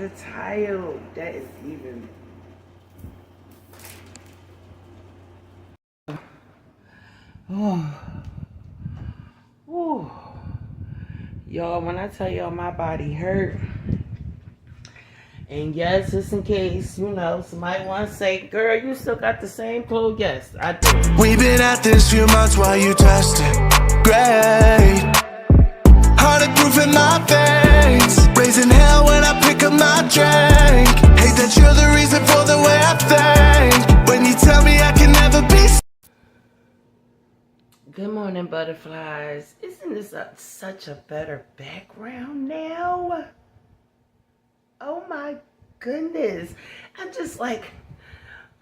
the tile. That is even. Oh. Whew. Y'all, when I tell y'all my body hurt, and yes, just in case, somebody want to say, girl, you still got the same clothes. Yes, I do. We've been at this few months while you tested. Great. Heartache proof in my veins. Raising hell when I pick up my drink. Hate that you're the reason for the way I think. When you tell me I can never be. Good morning, butterflies. Isn't this such a better background now? Oh my goodness. I'm just like,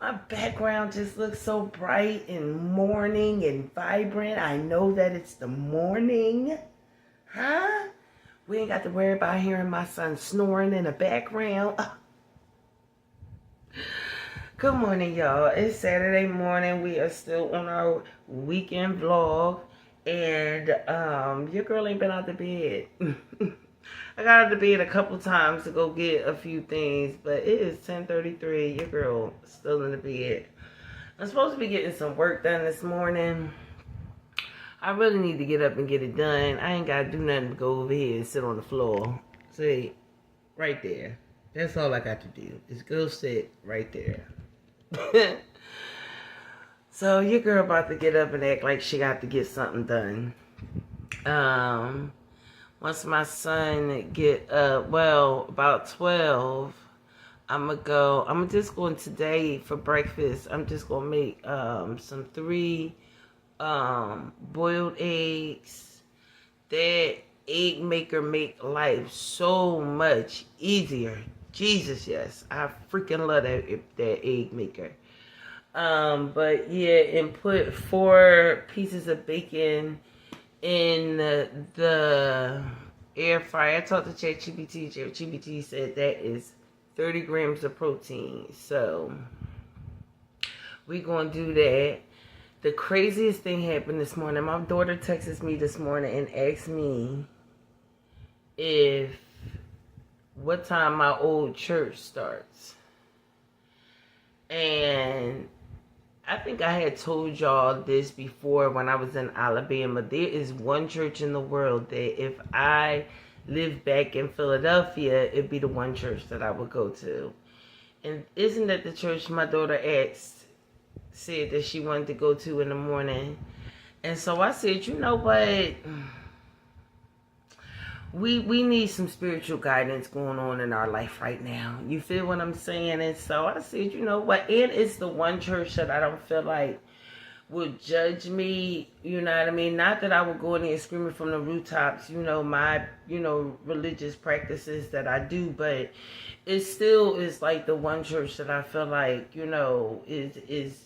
my background just looks so bright and morning and vibrant. I know that it's the morning. Huh? We ain't got to worry about hearing my son snoring in the background. Good morning, y'all. It's Saturday morning. We are still on our weekend vlog. And your girl ain't been out the bed. I got out of bed a couple times to go get a few things. But it is 10:33. Your girl still in the bed. I'm supposed to be getting some work done this morning. I really need to get up and get it done. I ain't got to do nothing but go over here and sit on the floor. See, right there. That's all I got to do. Is go sit right there. So your girl about to get up and act like she got to get something done. Once my son get up, about 12, I'm just going today for breakfast. I'm just gonna make some 3 boiled eggs. That egg maker make life so much easier. Jesus, yes. I freaking love that egg maker. But yeah, and put 4 pieces of bacon in the air fryer. I talked to ChatGPT. ChatGPT said that is 30 grams of protein. So we're going to do that. The craziest thing happened this morning. My daughter texted me this morning and asked me what time my old church starts. And I think I had told y'all this before when I was in Alabama. There is one church in the world that if I lived back in Philadelphia, it'd be the one church that I would go to. And isn't that the church my daughter said that she wanted to go to in the morning? And so I said, you know what? We need some spiritual guidance going on in our life right now. You feel what I'm saying? And so I said, you know what? And it's the one church that I don't feel like would judge me. You know what I mean? Not that I would go in there screaming from the rooftops, my, religious practices that I do. But it still is like the one church that I feel like, is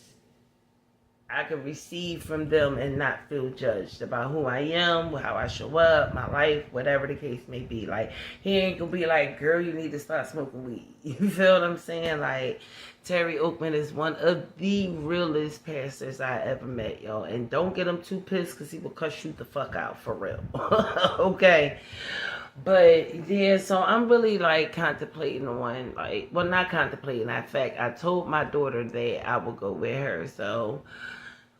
I can receive from them and not feel judged about who I am, how I show up, my life, whatever the case may be. Like, he ain't gonna be like, girl, you need to start smoking weed. You feel what I'm saying? Like, Terry Oakman is one of the realest pastors I ever met, y'all. And don't get him too pissed because he will cuss you the fuck out for real. Okay? But yeah, so I'm really like contemplating on not contemplating. In fact, I told my daughter that I will go with her. So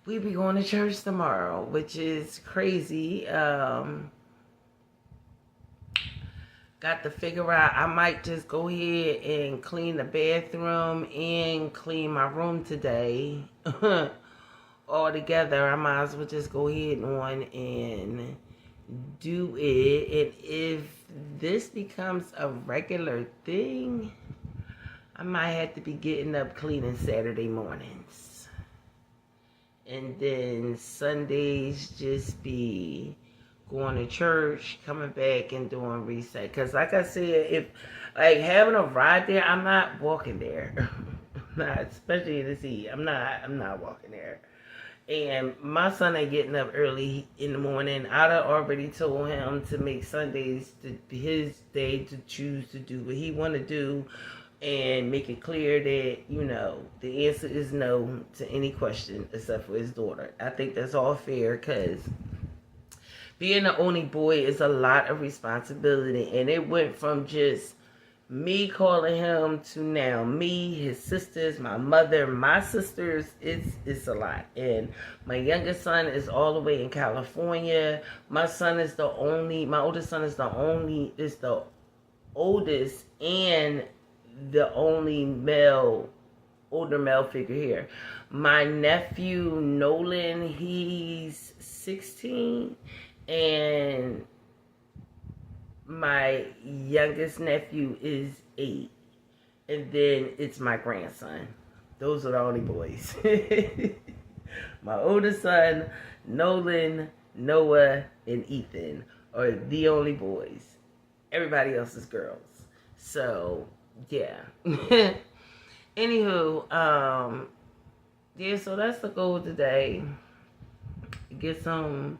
we be going to church tomorrow, which is crazy. Got to figure out, I might just go ahead and clean the bathroom and clean my room today. All together, I might as well just go ahead on and do it. And if this becomes a regular thing, I might have to be getting up cleaning Saturday mornings. And then Sundays just be going to church, coming back and doing reset. Because like I said, if having a ride there, I'm not walking there. Not, especially in the heat. I'm not walking there. And my son ain't getting up early in the morning. I'd already told him to make Sundays his day to choose to do what he want to do. And make it clear that, the answer is no to any question except for his daughter. I think that's all fair because being the only boy is a lot of responsibility. And it went from just me calling him to now me, his sisters, my mother, my sisters, it's a lot. And my youngest son is all the way in California. My oldest son is the oldest and the only older male figure here. My nephew Nolan, he's 16, and my youngest nephew is 8, and then it's my grandson. Those are the only boys. My oldest son, Nolan, Noah, and Ethan are the only boys. Everybody else is girls. So, yeah. Anywho, yeah, so that's the goal today. Get some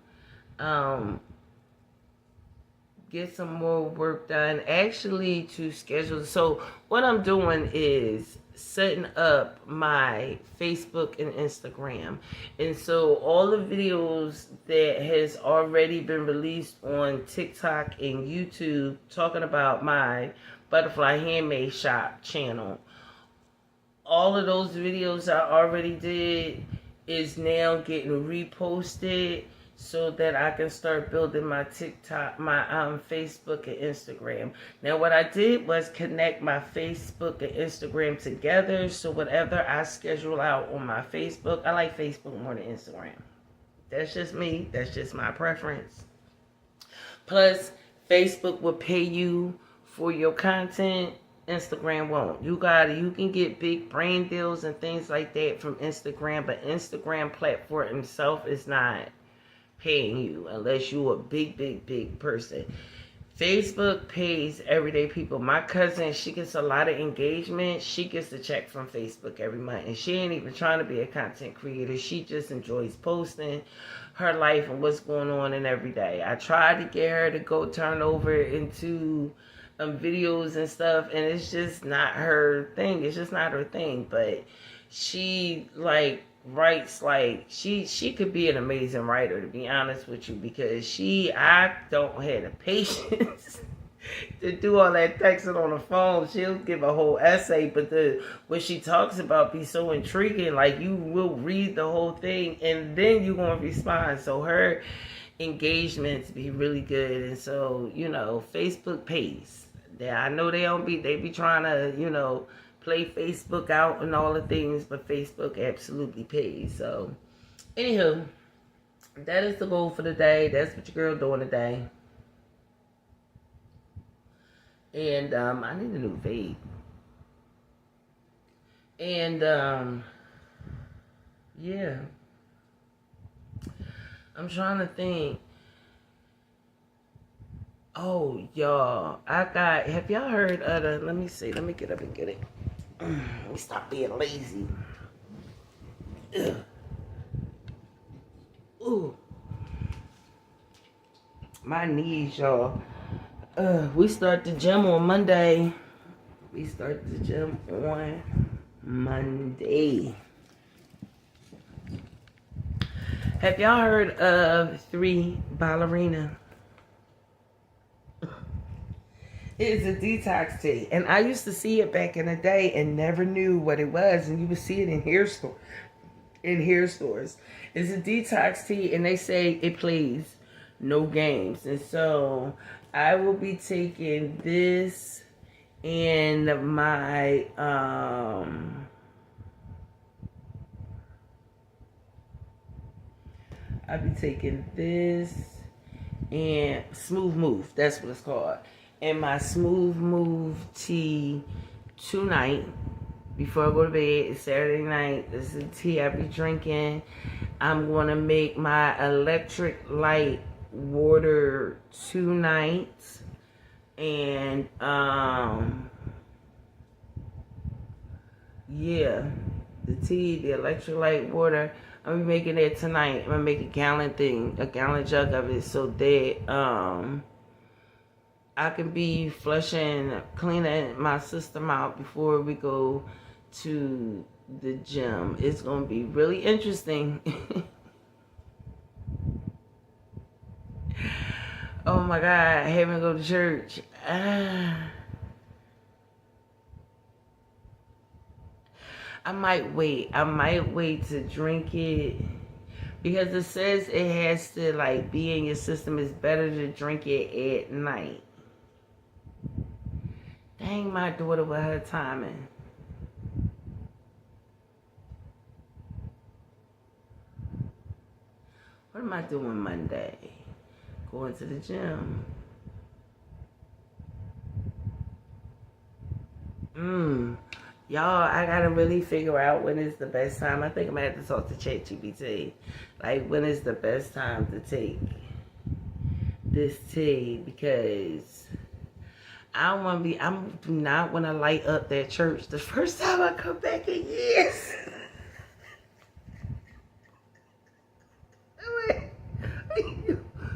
more work done. Actually, to schedule. So what I'm doing is setting up my Facebook and Instagram. And so all the videos that has already been released on TikTok and YouTube talking about my Butterfly Handmade Shop channel, all of those videos I already did is now getting reposted so that I can start building my TikTok, my Facebook and Instagram. Now what I did was connect my Facebook and Instagram together, so whatever I schedule out on my Facebook, I like Facebook more than Instagram. That's just me. That's just my preference. Plus, Facebook will pay you for your content. Instagram won't. You can get big brand deals and things like that from Instagram, but Instagram platform itself is not paying you unless you're a big person. Facebook pays everyday people. My cousin, she gets a lot of engagement. She gets a check from Facebook every month, and she ain't even trying to be a content creator. She just enjoys posting her life and what's going on in every day. I tried to get her to go turn over into videos and stuff, and it's just not her thing. It's just not her thing. But she writes she could be an amazing writer, to be honest with you, because I don't have the patience to do all that texting on the phone. She'll give a whole essay, but what she talks about be so intriguing. Like, you will read the whole thing and then you're gonna respond. So her engagements be really good, and so Facebook pays. I know they be trying to play Facebook out and all the things, but Facebook absolutely pays. So, anywho, that is the goal for the day. That's what your girl doing today. And I need a new vape. And yeah, I'm trying to think. Oh, y'all, have y'all heard of the, let me see, let me get up and get it. Let me stop being lazy. Ugh. Ooh. My knees, y'all. We start the gym on Monday. Have y'all heard of 3 Ballerina? It's a detox tea, and I used to see it back in the day and never knew what it was, and you would see it in hair stores. It's a detox tea, and they say it plays no games. And so I will be taking this and my I'll be taking this and Smooth Move. That's what it's called. And my Smooth Move tea tonight before I go to bed. It's Saturday night. This is the tea I be drinking. I'm going to make my electric light water tonight. And yeah, the tea, the electric light water, I'm gonna be making it tonight. I'm gonna make a gallon jug of it, so that I can be cleaning my system out before we go to the gym. It's gonna be really interesting. Oh my God, I haven't go to church. I might wait. I might wait to drink it because it says it has to like be in your system. It's better to drink it at night. Dang, my daughter with her timing. What am I doing Monday? Going to the gym. Y'all, I gotta really figure out when is the best time. I think I'm gonna have to talk to ChatGPT. Like, when is the best time to take this tea? Because I don't want to be, I do not want to light up that church the first time I come back in years.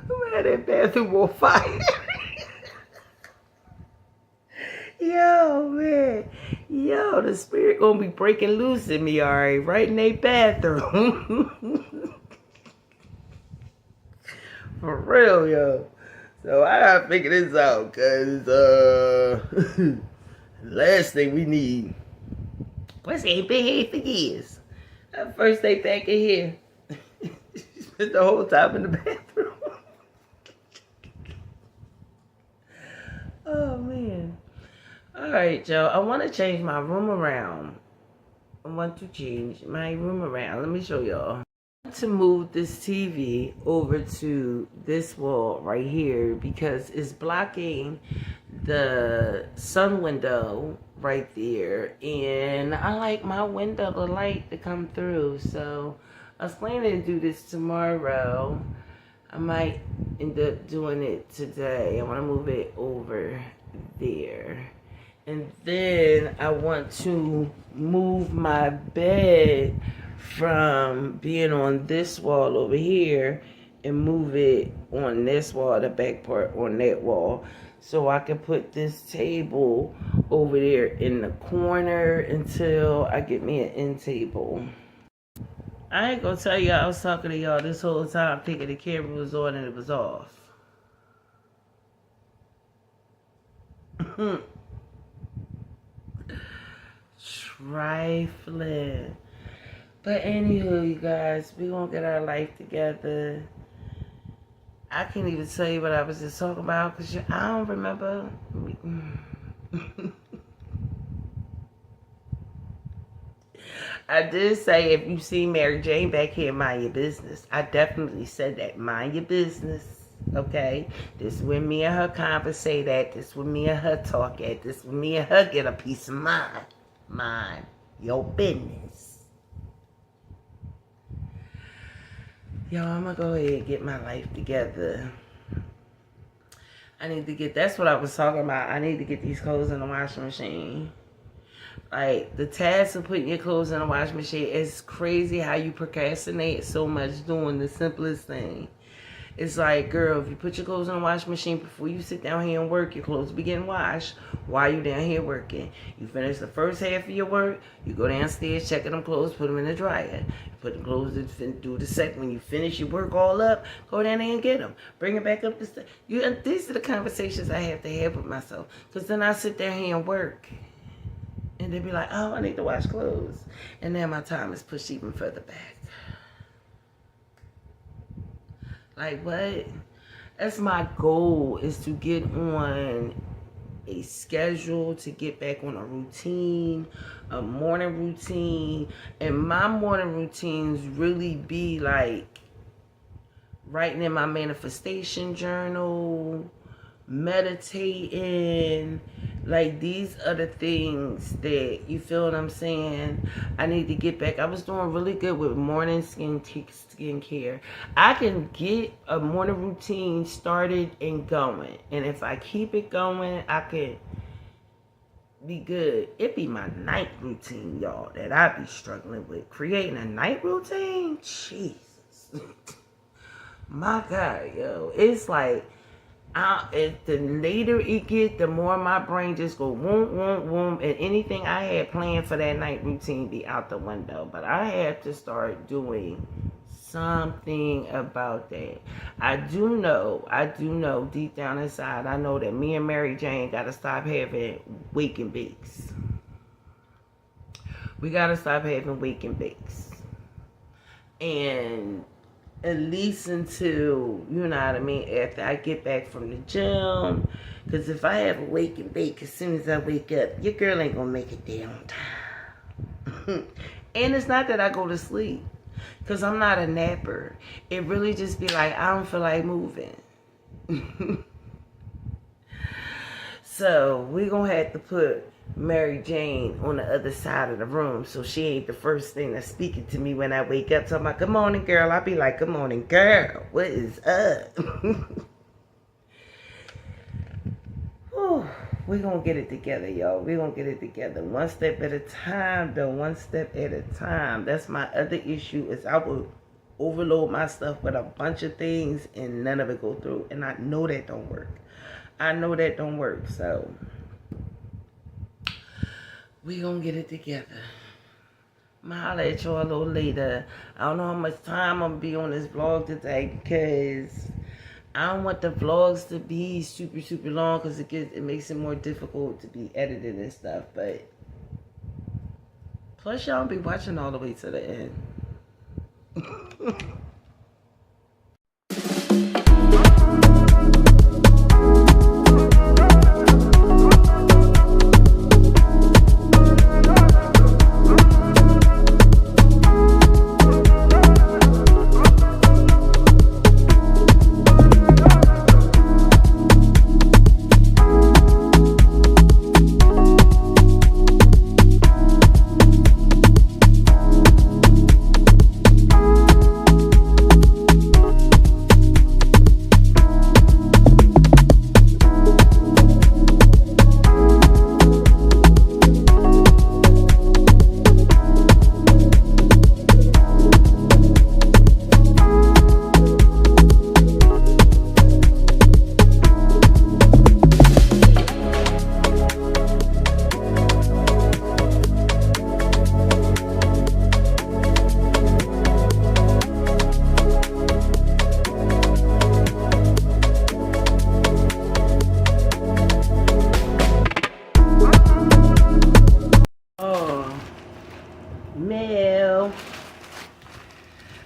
I'm at that bathroom on fire. Yo, man. Yo, the spirit gonna be breaking loose in me, alright? Right in that bathroom. For real, yo. So I gotta figure this out, cause last thing we need. What's ain't been here for years. That first day back in here. Spent the whole time in the bathroom. Oh man. Alright, Joe. I want to change my room around. I want to change my room around. Let me show y'all. I want to move this TV over to this wall right here because it's blocking the sun window right there. And I like my window, the light to come through. So I was planning to do this tomorrow. I might end up doing it today. I want to move it over there. And then I want to move my bed from being on this wall over here and move it on this wall, the back part on that wall. So I can put this table over there in the corner until I get me an end table. I ain't gonna tell y'all I was talking to y'all this whole time thinking the camera was on and it was off. Trifling. But anywho, you guys, we gonna get our life together. I can't even tell you what I was just talking about because I don't remember. I did say if you see Mary Jane back here, mind your business. I definitely said that. Mind your business. Okay? This is when me and her conversate at. This is when me and her talk at. This is when me and her get a peace of mind. Mind your business. Yo, I'm gonna go ahead and get my life together. I need to get, that's what I was talking about. I need to get these clothes in the washing machine. Like, the task of putting your clothes in the washing machine, it's crazy how you procrastinate so much doing the simplest thing. It's like, girl, if you put your clothes in the washing machine before you sit down here and work, your clothes be getting washed while you down here working. You finish the first half of your work, you go downstairs, check them clothes, put them in the dryer. You put the clothes in, do the second. When you finish your work all up, go down there and get them. Bring it back up the stairs. These are the conversations I have to have with myself. Because then I sit down here and work. And they be like, oh, I need to wash clothes. And then my time is pushed even further back. Like, what? That's my goal, is to get on a schedule, to get back on a routine, a morning routine. And my morning routines really be like writing in my manifestation journal, meditating. Like, these are the things that, you feel what I'm saying, I need to get back. I was doing really good with morning skincare. I can get a morning routine started and going. And if I keep it going, I can be good. It be my night routine, y'all, that I be struggling with. Creating a night routine? Jesus. My God, yo. It's like, if the later it get, the more my brain just go woom, woom, woom, and anything I had planned for that night routine be out the window. But I have to start doing something about that. I do know deep down inside, I know that me and Mary Jane got to stop having wake and bakes. We gotta stop having wake and bakes. And at least until, you know what I mean, after I get back from the gym. Because if I have a wake and bake as soon as I wake up, your girl ain't gonna make it there on time. And it's not that I go to sleep, because I'm not a napper. It really just be like, I don't feel like moving. So we're gonna have to put Mary Jane on the other side of the room, so she ain't the first thing that's speaking to me when I wake up. So I'm like, good morning, girl. I'll be like, good morning, girl. What is up? We're gonna get it together, y'all. We're gonna get it together. One step at a time, though. One step at a time. That's my other issue, is I will overload my stuff with a bunch of things and none of it go through. And I know that don't work. I know that don't work. So we gonna get it together. I'm gonna holler at y'all a little later. I don't know how much time I'm gonna be on this vlog today, because I don't want the vlogs to be super, super long, because it makes it more difficult to be edited and stuff. But plus, y'all be watching all the way to the end.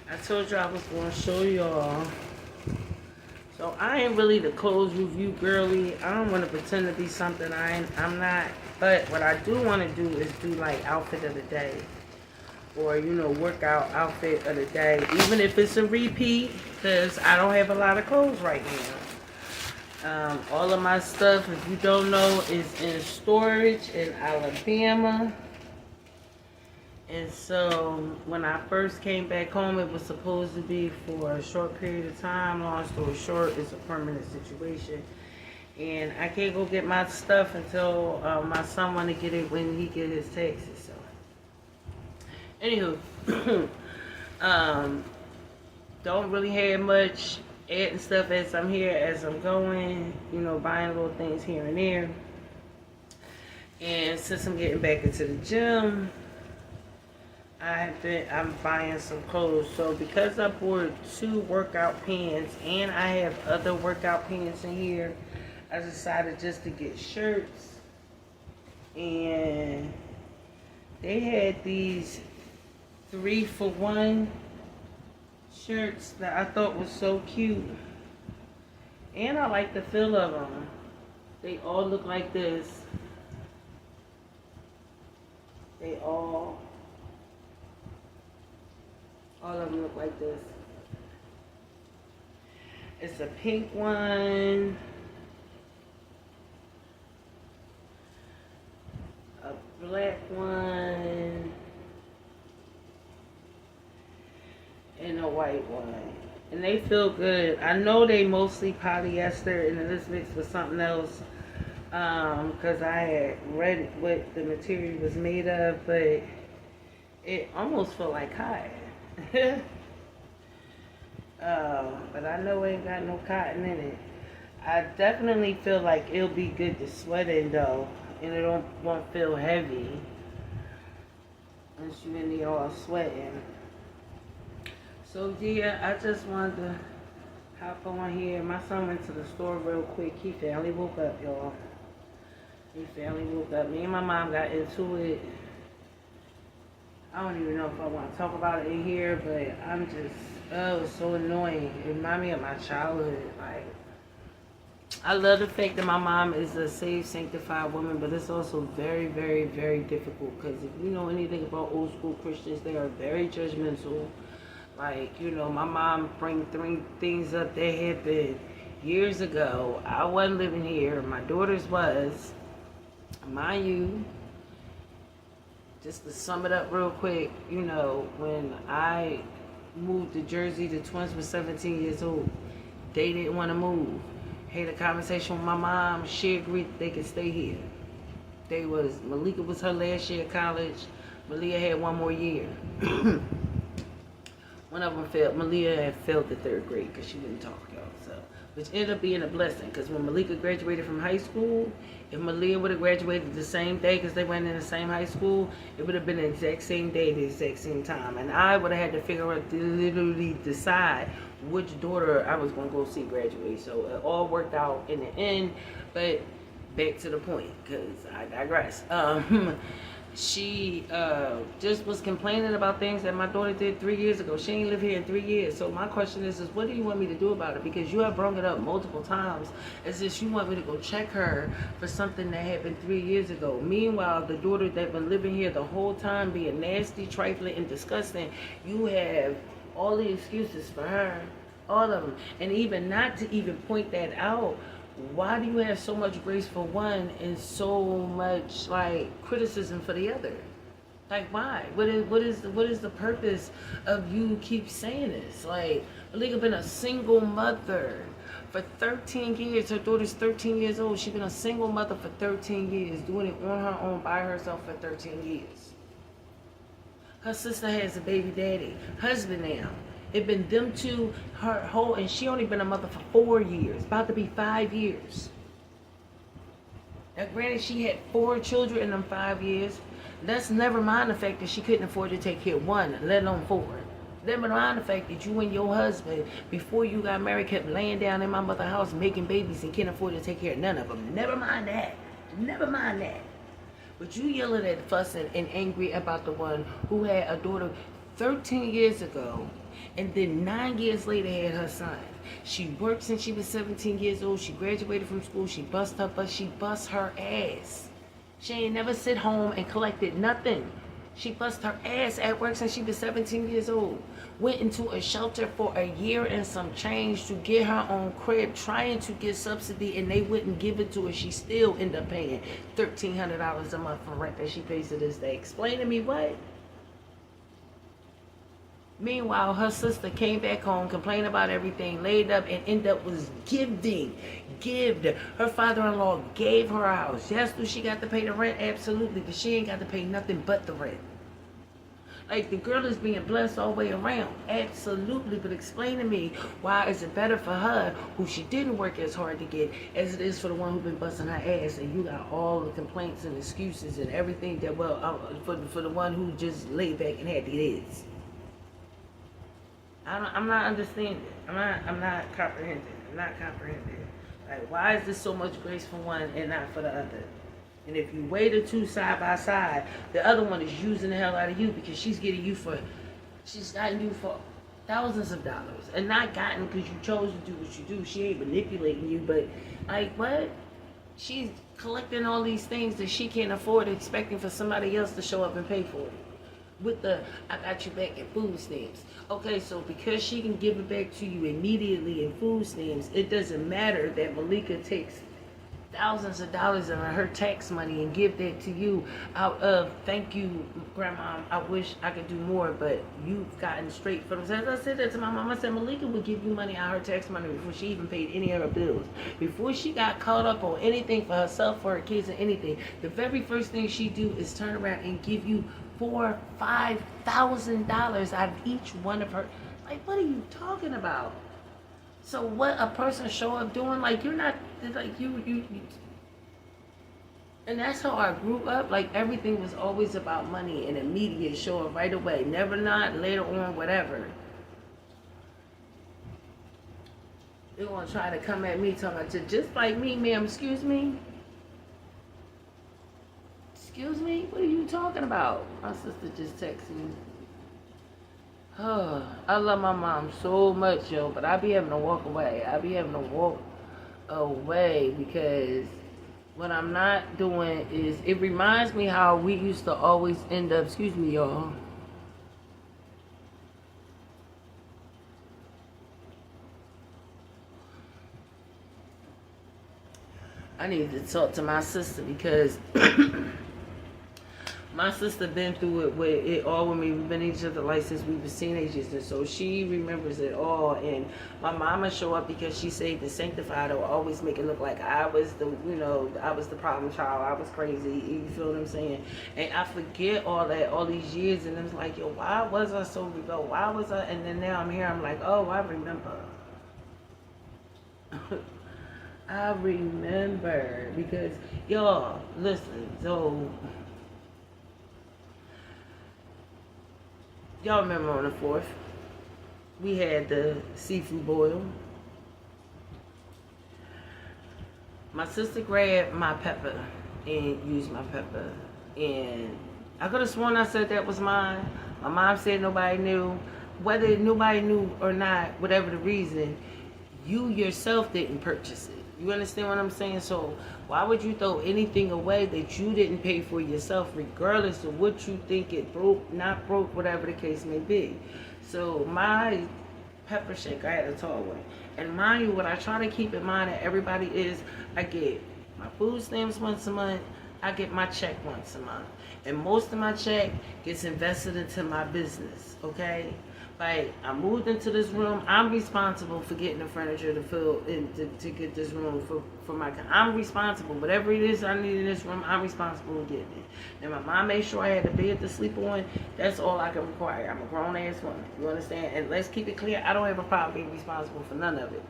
I told you I was going to show y'all. So I ain't really the clothes review girly. I don't want to pretend to be something I'm not. But what I do want to do is do like outfit of the day, or workout outfit of the day, even if it's a repeat, because I don't have a lot of clothes right now. All of my stuff, if you don't know, is in storage in Alabama. And so when I first came back home, it was supposed to be for a short period of time. Long story short, it's a permanent situation. And I can't go get my stuff until my son want to get it when he get his taxes. So, anywho, don't really have much adding stuff as I'm here, as I'm going, buying little things here and there. And since I'm getting back into the gym, I'm buying some clothes. So because I bought 2 workout pants and I have other workout pants in here, I decided just to get shirts. And they had these 3-for-1 shirts that I thought was so cute. And I like the feel of them. They all look like this. They all of them look like this. It's a pink one, a black one, and a white one. And they feel good. I know they mostly polyester, and this mixed with something else, because I had read what the material was made of, but it almost felt like cotton. But I know it ain't got no cotton in it. I definitely feel like it'll be good to sweat in though, and it won't feel heavy once you in there all sweating. So yeah, I just wanted to hop on here. My son went to the store real quick. He finally woke up, y'all. He finally woke up. Me and my mom got into it. I don't even know if I want to talk about it in here, but I'm just, oh, it's so annoying. It reminds me of my childhood. Like, I love the fact that my mom is a saved, sanctified woman, but it's also very, very, very difficult because if you know anything about old school Christians, they are very judgmental. Like, you know, my mom bring three things up that happened years ago. I wasn't living here. My daughters was. Mind you, just to sum it up real quick, you know, when I moved to Jersey, the twins were 17 years old. They didn't want to move. Had a conversation with my mom. She agreed that they could stay here. Malika was her last year of college. Malia had one more year. One of them failed. Malia had failed the third grade because she didn't talk, y'all. So, which ended up being a blessing because when Malika graduated from high school, if Malia would have graduated the same day because they went in the same high school, it would have been the exact same day, the exact same time. And I would have had to figure out, to literally decide which daughter I was going to go see graduate. So it all worked out in the end. But back to the point because I digress. She just was complaining about things that my daughter did 3 years ago. She ain't lived here in 3 years. So my question is what do you want me to do about it? Because you have brought it up multiple times as if you want me to go check her for something that happened 3 years ago. Meanwhile, the daughter that been living here the whole time being nasty, trifling, and disgusting, you have all the excuses for her. All of them. And even not to even point that out, why do you have so much grace for one and so much like criticism for the other? Like why? What is the purpose of you keep saying this? Like Malika been a single mother for 13 years. Her daughter's 13 years old. She's been a single mother for 13 years, doing it on her own by herself for 13 years. Her sister has a baby daddy, husband now. It been them two, her whole, and she only been a mother for 4 years, about to be 5 years. Now, granted, she had 4 children in them 5 years. Let's never mind the fact that she couldn't afford to take care of one, let alone 4. Never mind the fact that you and your husband, before you got married, kept laying down in my mother's house making babies and can't afford to take care of none of them. Never mind that. Never mind that. But you yelling at, fussing, and angry about the one who had a daughter 13 years ago, and then 9 years later had her son. She worked since she was 17 years old. She graduated from school. She bust her ass. She ain't never sit home and collected nothing. She bust her ass at work since she was 17 years old. Went into a shelter for a year and some change to get her own crib, trying to get subsidy, and they wouldn't give it to her. She still ended up paying $1,300 a month for rent that she pays to this day. Explain to me what? Meanwhile, her sister came back home, complained about everything, laid up, and ended up was giving. Her father-in-law gave her a house. Yes, do she got to pay the rent? Absolutely, but she ain't got to pay nothing but the rent. Like, the girl is being blessed all the way around. Absolutely, but explain to me, why is it better for her, who she didn't work as hard to get, as it is for the one who been busting her ass, and you got all the complaints and excuses and everything that, for the one who just laid back and had the kids. I'm not understanding. I'm not comprehending. Like, why is there so much grace for one and not for the other? And if you weigh the two side by side, the other one is using the hell out of you because she's gotten you for thousands of dollars. And not gotten because you chose to do what you do. She ain't manipulating you, but like what? She's collecting all these things that she can't afford, expecting for somebody else to show up and pay for it. With the, I got you back in food stamps. Okay, so because she can give it back to you immediately in food stamps, it doesn't matter that Malika takes thousands of dollars of her tax money and give that to you out of, thank you, Grandma, I wish I could do more, but you've gotten straight from the. As I said that to my mom, I said Malika would give you money out of her tax money before she even paid any of her bills. Before she got caught up on anything for herself, for her kids, or anything, the very first thing she do is turn around and give you $4,000-$5,000 out of each one of her. Like, what are you talking about? So what a person show up doing, like, you're not, like, you and that's how I grew up. Like, everything was always about money and immediate show up right away, never not later on, whatever. They're gonna try to come at me talking about, just like me, ma'am, excuse me, Excuse me? What are you talking about? My sister just texted me. Oh, I love my mom so much, yo, but I be having to walk away. I be having to walk away because what I'm not doing is, it reminds me how we used to always end up, excuse me, y'all. I need to talk to my sister because my sister been through it with it all with me. We've been each other like since we was teenagers, and so she remembers it all. And my mama show up because she saved and sanctified, or always make it look like I was the, I was the problem child. I was crazy. You feel what I'm saying? And I forget all that, all these years, and it's like, yo, why was I so rebel? Why was I? And then now I'm here. I'm like, oh, I remember. I remember because y'all listen. So. Y'all remember on the 4th, we had the seafood boil. My sister grabbed my pepper and used my pepper. And I could have sworn I said that was mine. My mom said nobody knew. Whether nobody knew or not, whatever the reason, you yourself didn't purchase it. You understand what I'm saying? So why would you throw anything away that you didn't pay for yourself, regardless of what you think it broke, not broke, whatever the case may be? So my pepper shake, I had a tall one. And mind you, what I try to keep in mind that everybody is, I get my food stamps once a month, I get my check once a month. And most of my check gets invested into my business, okay? Like, I moved into this room. I'm responsible for getting the furniture to fill in to get this room for my. I'm responsible. Whatever it is I need in this room, I'm responsible for getting it. And my mom made sure I had a bed to sleep on. That's all I can require. I'm a grown ass woman. You understand? And let's keep it clear. I don't have a problem being responsible for none of it.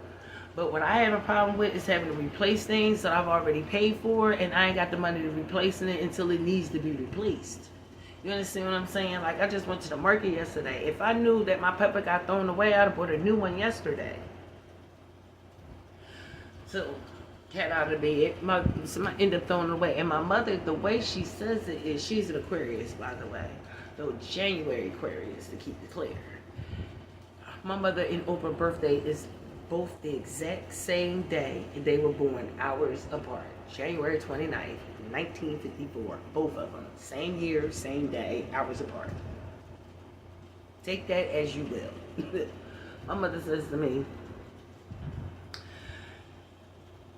But what I have a problem with is having to replace things that I've already paid for, and I ain't got the money to replacing it until it needs to be replaced. You understand what I'm saying? Like, I just went to the market yesterday. If I knew that my pepper got thrown away, I'd have bought a new one yesterday. So, cat out of bed. Somebody ended up throwing it away. And my mother, the way she says it is, she's an Aquarius, by the way. So, January Aquarius, to keep it clear. My mother and Oprah's birthday is both the exact same day, and they were born hours apart. January 29th. 1954, both of them, same year, same day, hours apart. Take that as you will. My mother says to me,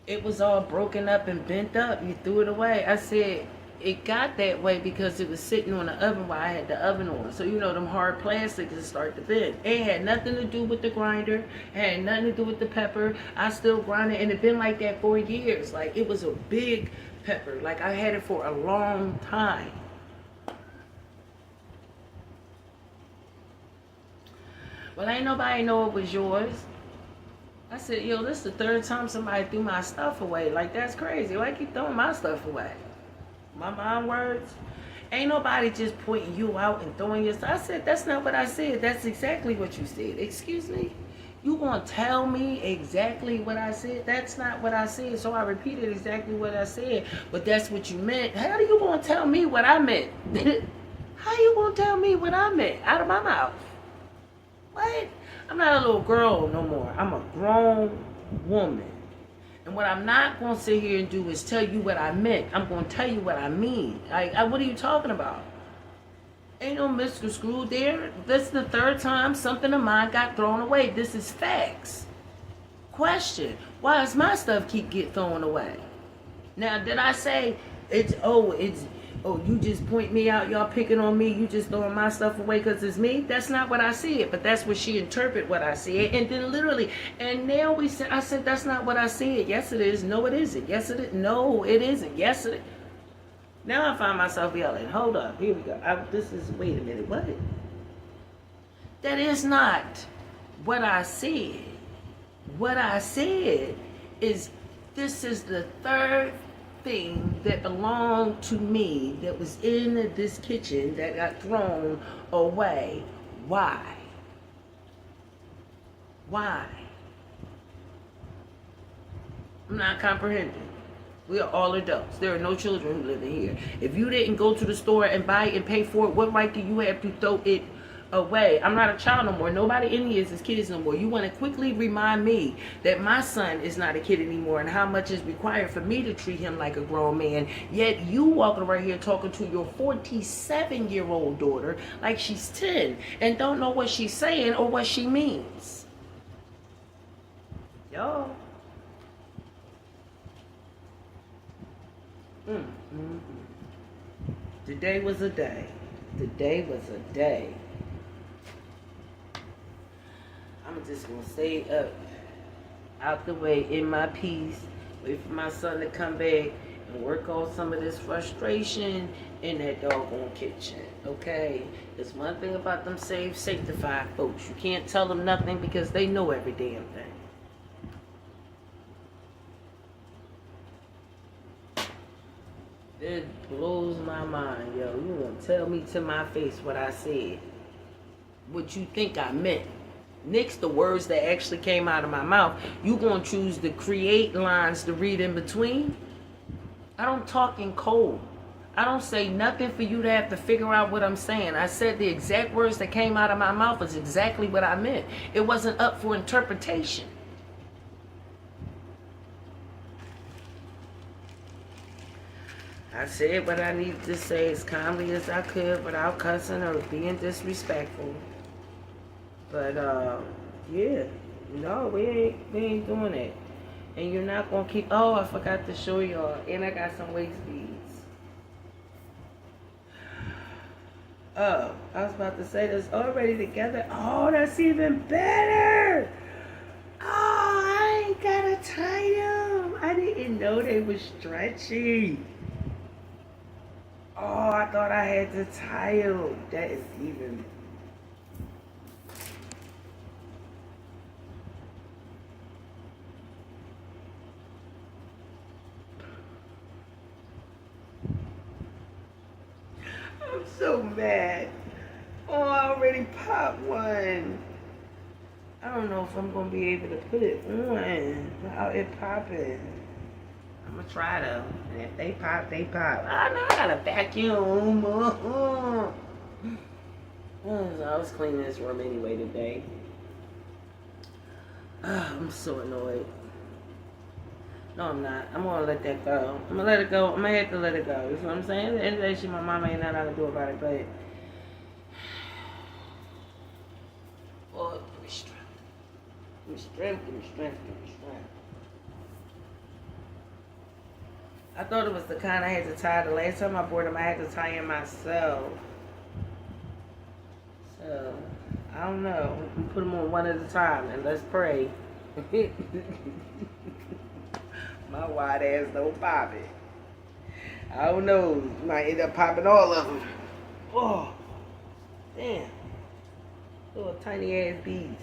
it was all broken up and bent up, you threw it away. I said, it got that way because it was sitting on the oven while I had the oven on. So, them hard plastics start to bend. It had nothing to do with the grinder. It had nothing to do with the pepper. I still grind it, and it been like that for years. Like, it was a big pepper. Like, I had it for a long time. Well, ain't nobody know it was yours. I said, yo, this is the third time somebody threw my stuff away. Like, that's crazy. Why keep throwing my stuff away? My mom words. Ain't nobody just pointing you out and throwing your stuff. I said, that's not what I said. That's exactly what you said. Excuse me? You gonna tell me exactly what I said? That's not what I said. So I repeated exactly what I said. But that's what you meant. How are you gonna tell me what I meant? How you gonna tell me what I meant out of my mouth? What? I'm not a little girl no more. I'm a grown woman. And what I'm not going to sit here and do is tell you what I meant. I'm going to tell you what I mean. Like, what are you talking about? Ain't no Mr. Screw there. This is the third time something of mine got thrown away. This is facts. Question. Why does my stuff get thrown away? Now, did I say you just point me out, y'all picking on me, you just throwing my stuff away because it's me? That's not what I said, but that's what she interpreted what I said. And then literally, and now I said, that's not what I said. Yes, it is. No, it isn't. Yes, it is. No, it isn't. Yes, it is. Now I find myself yelling, hold up, here we go. Wait a minute, what? That is not what I said. What I said is, this is the third thing that belonged to me that was in this kitchen that got thrown away. Why? Why? I'm not comprehending. We are all adults. There are no children who live in here. If you didn't go to the store and buy it and pay for it, what right do you have to throw it away? I'm not a child no more. Nobody in here is kids no more. You want to quickly remind me that my son is not a kid anymore and how much is required for me to treat him like a grown man. Yet you walking right here talking to your 47-year-old daughter like she's 10 and don't know what she's saying or what she means. Y'all. Today was a day. Today was a day. I'm just gonna stay up, out the way, in my peace, wait for my son to come back and work off some of this frustration in that doggone kitchen, okay? There's one thing about them saved, sanctified folks. You can't tell them nothing because they know every damn thing. It blows my mind, yo. You gonna tell me to my face what I said, what you think I meant. Next, the words that actually came out of my mouth, you gonna choose to create lines to read in between? I don't talk in code. I don't say nothing for you to have to figure out what I'm saying. I said the exact words that came out of my mouth is exactly what I meant. It wasn't up for interpretation. I said what I needed to say as calmly as I could without cussing or being disrespectful. But, yeah. No, we ain't doing it. And you're not going to keep... Oh, I forgot to show y'all. And I got some waist beads. Oh, I was about to say this already together. Oh, that's even better. Oh, I ain't got to tie them. I didn't know they were stretchy. Oh, I thought I had to tie them. That is even... I'm so mad. Oh, I already popped one. I don't know if I'm going to be able to put it on without it popping. I'm going to try though. And if they pop, they pop. I know I got a vacuum. I was cleaning this room anyway today. I'm so annoyed. No, I'm not. I'm going to let that go. I'm going to let it go. I'm going to have to let it go. You know what I'm saying? At the end of the day, my mama ain't nothing I can do about it, but... Oh, give me strength. Give me strength, give me strength, give me strength. I thought it was the kind I had to tie. The last time I bought them, I had to tie them myself. So, I don't know. We put them on one at a time, and let's pray. My wide ass don't pop it. I don't know. You might end up popping all of them. Oh, damn. Little tiny ass beads.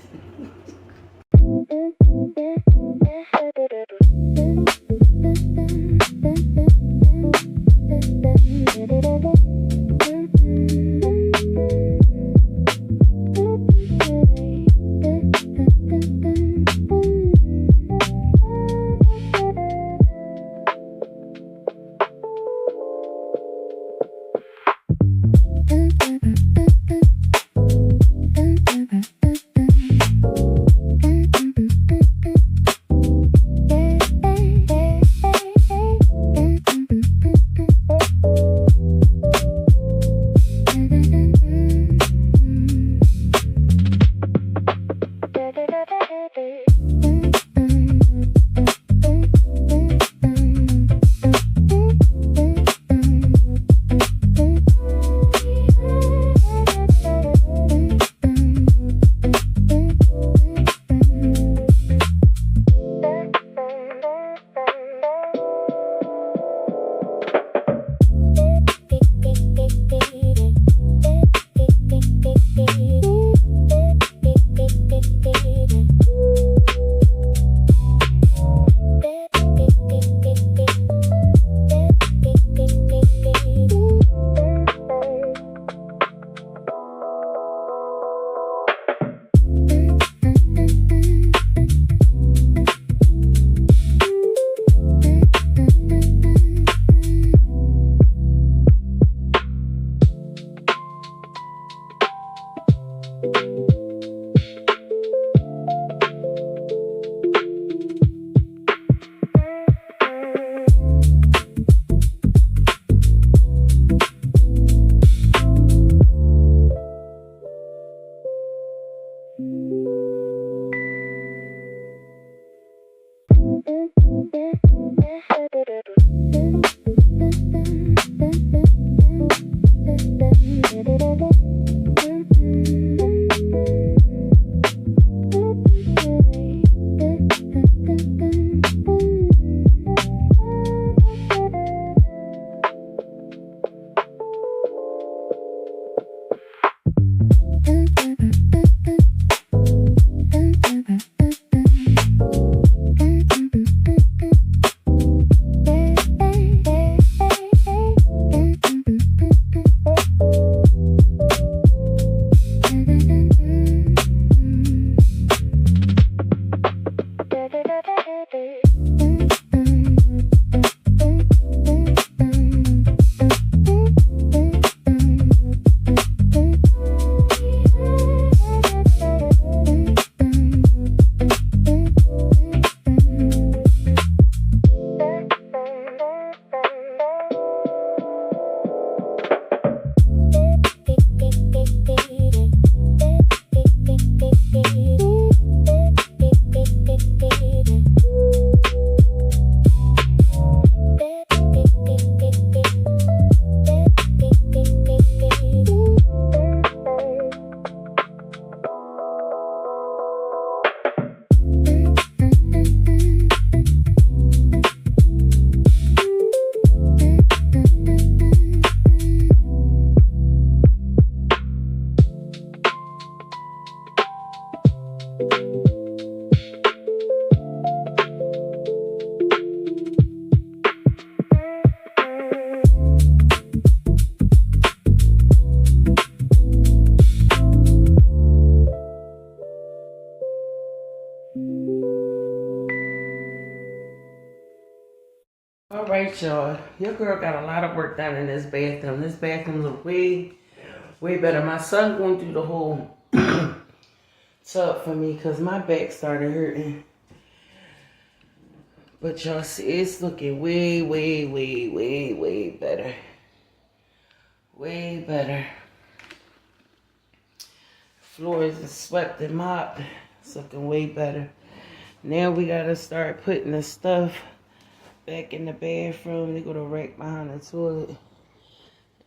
All right, y'all. Your girl got a lot of work done in this bathroom. This bathroom look way better. My son going through the whole tub for me because my back started hurting. But y'all see, it's looking way better. Way better. Floors is swept and mopped. It's looking way better. Now we gotta start putting the stuff back in the bathroom. They go to rack behind the toilet.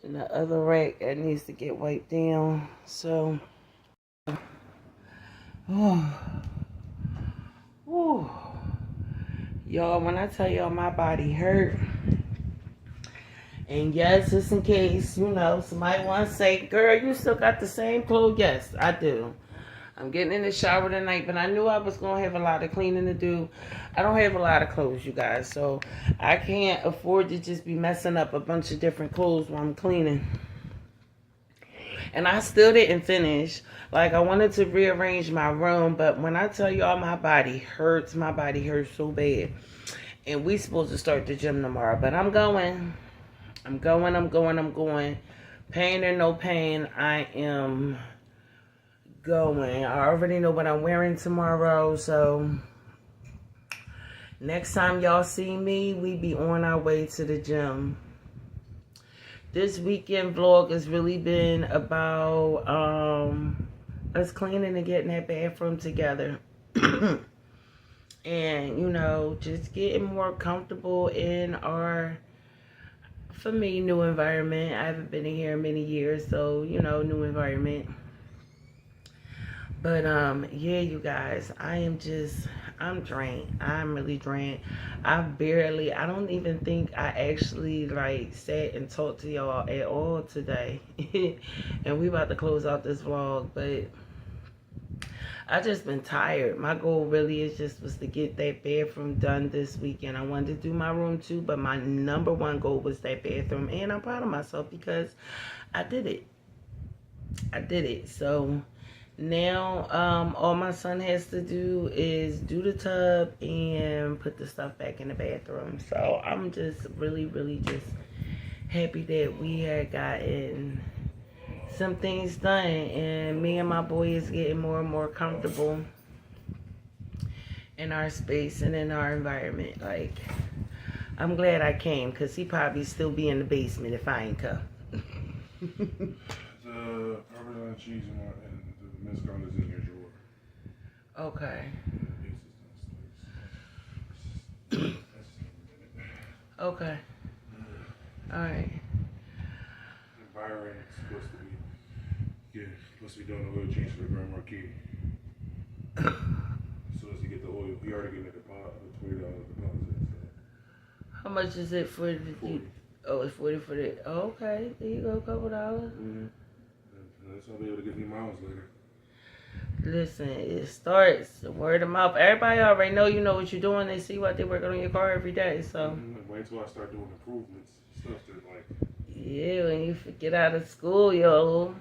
And the other rack that needs to get wiped down. So, y'all, when I tell y'all my body hurt, and yes, just in case, somebody want to say, girl, you still got the same clothes. Yes, I do. I'm getting in the shower tonight, but I knew I was going to have a lot of cleaning to do. I don't have a lot of clothes, you guys, so I can't afford to just be messing up a bunch of different clothes while I'm cleaning. And I still didn't finish. Like, I wanted to rearrange my room, but when I tell y'all my body hurts so bad. And we supposed to start the gym tomorrow, but I'm going. Pain or no pain, I am going. I already know what I'm wearing tomorrow, so next time y'all see me, we be on our way to the gym. This weekend vlog has really been about us cleaning and getting that bathroom together. And, just getting more comfortable in our, for me, new environment. I haven't been in here in many years, so, new environment. But, yeah, you guys, I'm drained. I'm really drained. I don't even think I actually, sat and talked to y'all at all today. And we about to close out this vlog, but I just been tired. My goal really was to get that bathroom done this weekend. I wanted to do my room too, but my number one goal was that bathroom. And I'm proud of myself because I did it. So now, all my son has to do is do the tub and put the stuff back in the bathroom. So I'm just really just happy that we had gotten some things done, and me and my boy is getting more and more comfortable in our space and in our environment. Like, I'm glad I came, because he probably still be in the basement if I ain't come. The Parmesan cheese and the mascarpone is in your drawer. Okay. Okay. Alright. Byron is supposed to be doing the oil change for the Grand Marquis. As soon as he get the oil, he already getting the $20 deposit. So. How much is it for the? 40. Oh, it's 40 for the. Oh, okay, there you go, a couple dollars. Mm-hmm. That's how I'll be able to get me miles later. Listen, it starts word of mouth. Everybody already know you know what you're doing. They see what they're working on your car every day. So wait until I start doing improvements, stuff that yeah, when you get out of school, yo,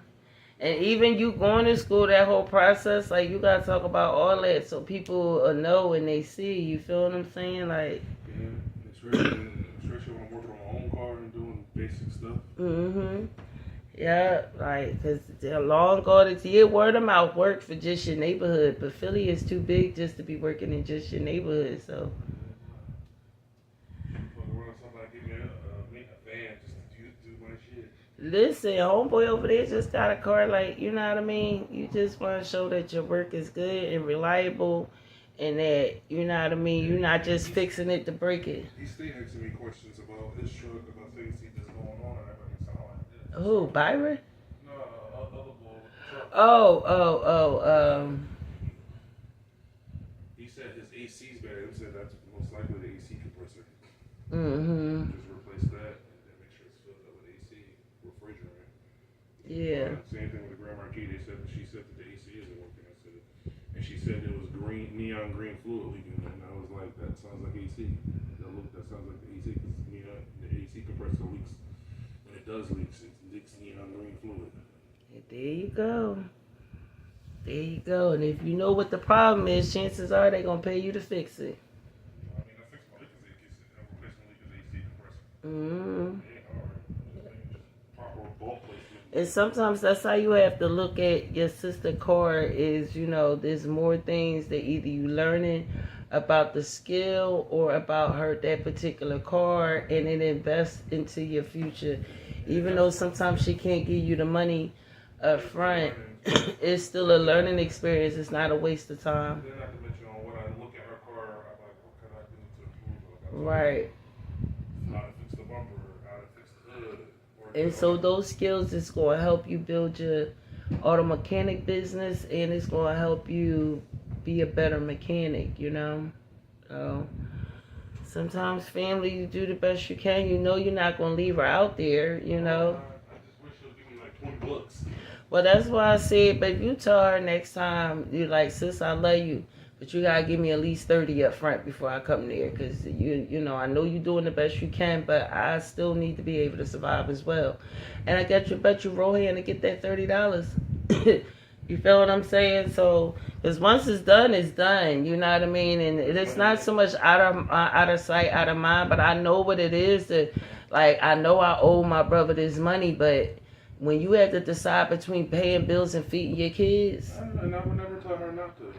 and even you going to school, that whole process, like, you gotta talk about all that so people know when they see. You feel what I'm saying? Like, yeah, especially when I'm working on my own car and doing basic stuff. Yeah, like, because the long ago, it's word of mouth work for just your neighborhood, but Philly is too big just to be working in just your neighborhood, so. Listen, homeboy over there just got a car, like, you know what I mean? You just want to show that your work is good and reliable, and that, you know what I mean, you're not just fixing it to break it. He stayed asking me questions about his truck, about things that's going on, and everything sound like this. Who, Byron? No, other boy with the truck. He said his AC's bad. He said that's most likely the AC compressor. Just replace that and then make sure it's filled up with AC refrigerant. Yeah. Same thing with the Grand Marquis. She said that the AC isn't working. And she said it was neon green fluid leaking, and I was like, that sounds like AC. That sounds like the AC, because the AC compressor leaks. When it does leak, it leaks neon green fluid. There you go. There you go. And if you know what the problem is, chances are they're gonna pay you to fix it. I mean, I fixed my leak AC compressor. Mm-hmm. Proper bulk placement. And sometimes that's how you have to look at your sister car is, there's more things that either you learning about the skill or about her that particular car and then invest into your future. Even though sometimes she can't give you the money up front, it's still a learning experience. It's not a waste of time. Then not to mention when I look at her car, I'm like, what can I do to improve? Right. How to fix the bumper, how to fix the hood. And so those skills is going to help you build your auto mechanic business, and it's going to help you be a better mechanic, So sometimes family, you do the best you can. You're not going to leave her out there, I just wish she'll give me like $20. Well, that's why I said, but if you tell her next time, you're like, sis, I love you, but you got to give me at least 30 up front before I come there, because, I know you're doing the best you can, but I still need to be able to survive as well. And I bet you roll hand to get that $30. You feel what I'm saying? So, because once it's done, you know what I mean? And it's not so much out of sight, out of mind, but I know what it is that, I know I owe my brother this money, but when you have to decide between paying bills and feeding your kids. And I would never tell her not to.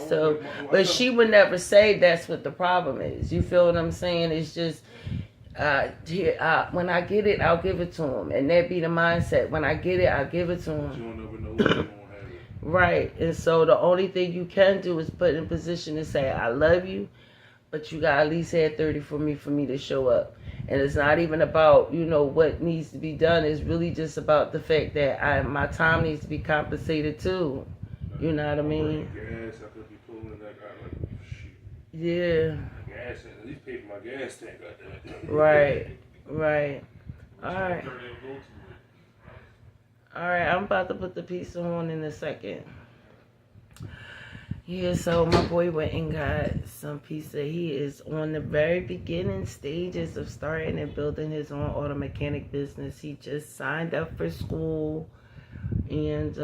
So, but she would never say that's what the problem is. You feel what I'm saying? It's just, when I get it, I'll give it to him. And that be the mindset. When I get it, I'll give it to him. You don't never know when you won't have it. Right. And so the only thing you can do is put in position to say, I love you, but you got at least had 30 for me to show up. And it's not even about, what needs to be done. It's really just about the fact that my time needs to be compensated too. You know what I mean? Gas, I could be pulling that guy like, shoot. Yeah. Gas, at least pay for my gas tank. Right. All right. All right, I'm about to put the pizza on in a second. Yeah, so my boy went and got some pizza. He is on the very beginning stages of starting and building his own auto mechanic business. He just signed up for school. And,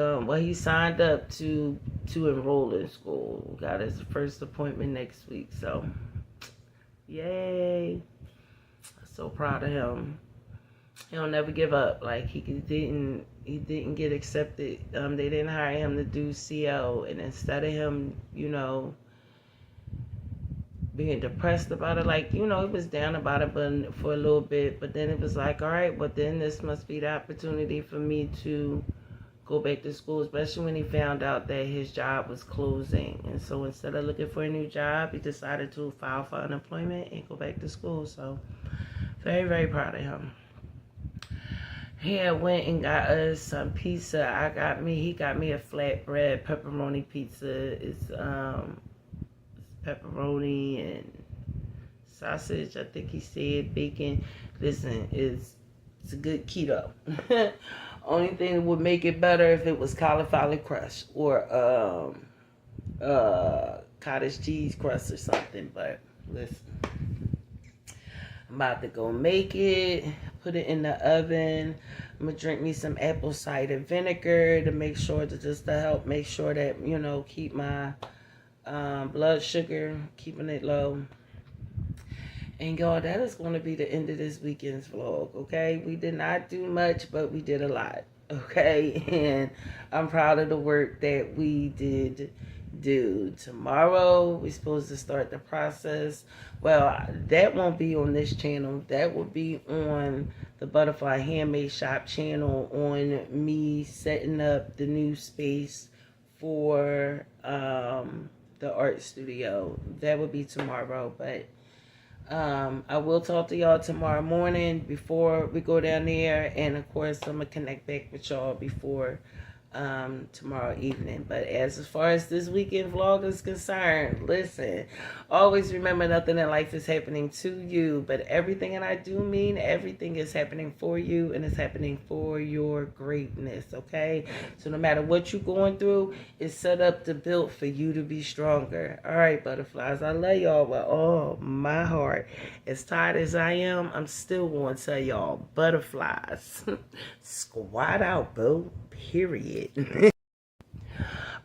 he signed up to enroll in school. Got his first appointment next week. So, yay. So proud of him. He'll never give up. He didn't get accepted. They didn't hire him to do CO, and instead of him, being depressed about it, he was down about it, but for a little bit. But then it was like, all right, well then this must be the opportunity for me to go back to school, especially when he found out that his job was closing. And so instead of looking for a new job, he decided to file for unemployment and go back to school. So very, very proud of him. He had went and got us some pizza. He got me a flatbread pepperoni pizza. It's pepperoni and sausage, I think he said, bacon. Listen, it's a good keto. Only thing that would make it better if it was cauliflower crust or cottage cheese crust or something. But listen, I'm about to go make it, put it in the oven. I'm gonna drink me some apple cider vinegar to make sure to help make sure that keep my blood sugar, keeping it low. And y'all, that is going to be the end of this weekend's vlog, okay? We did not do much, but we did a lot, okay? And I'm proud of the work that we did do. Tomorrow, we're supposed to start the process. Well, that won't be on this channel. That will be on the Butterfly Handmade Shop channel, on me setting up the new space for the art studio. That will be tomorrow, but I will talk to y'all tomorrow morning before we go down there, and of course I'm gonna connect back with y'all before tomorrow evening. But as far as this weekend vlog is concerned, listen, always remember nothing in life is happening to you, but everything, and I do mean everything, is happening for you, and it's happening for your greatness, okay? So no matter what you're going through, it's set up to build for you to be stronger. All right, butterflies, I love y'all with all my heart. As tired as I am, I'm still going to tell y'all, butterflies, squat out, boo. Period.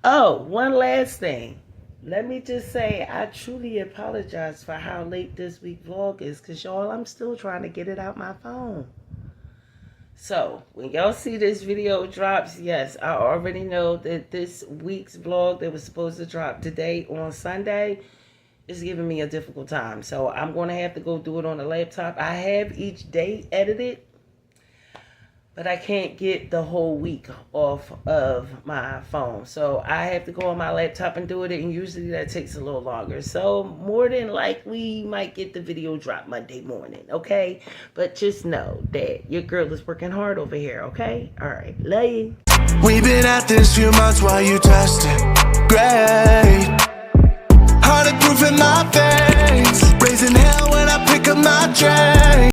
Oh, one last thing. Let me just say, I truly apologize for how late this week vlog is, because y'all, I'm still trying to get it out my phone. So, when y'all see this video drops, yes, I already know that this week's vlog that was supposed to drop today on Sunday is giving me a difficult time. So, I'm going to have to go do it on the laptop. I have each day edited, but I can't get the whole week off of my phone. So I have to go on my laptop and do it, and usually that takes a little longer. So more than likely, you might get the video drop Monday morning, okay? But just know that your girl is working hard over here, okay? All right, love you. We've been at this few months while you tested. Great.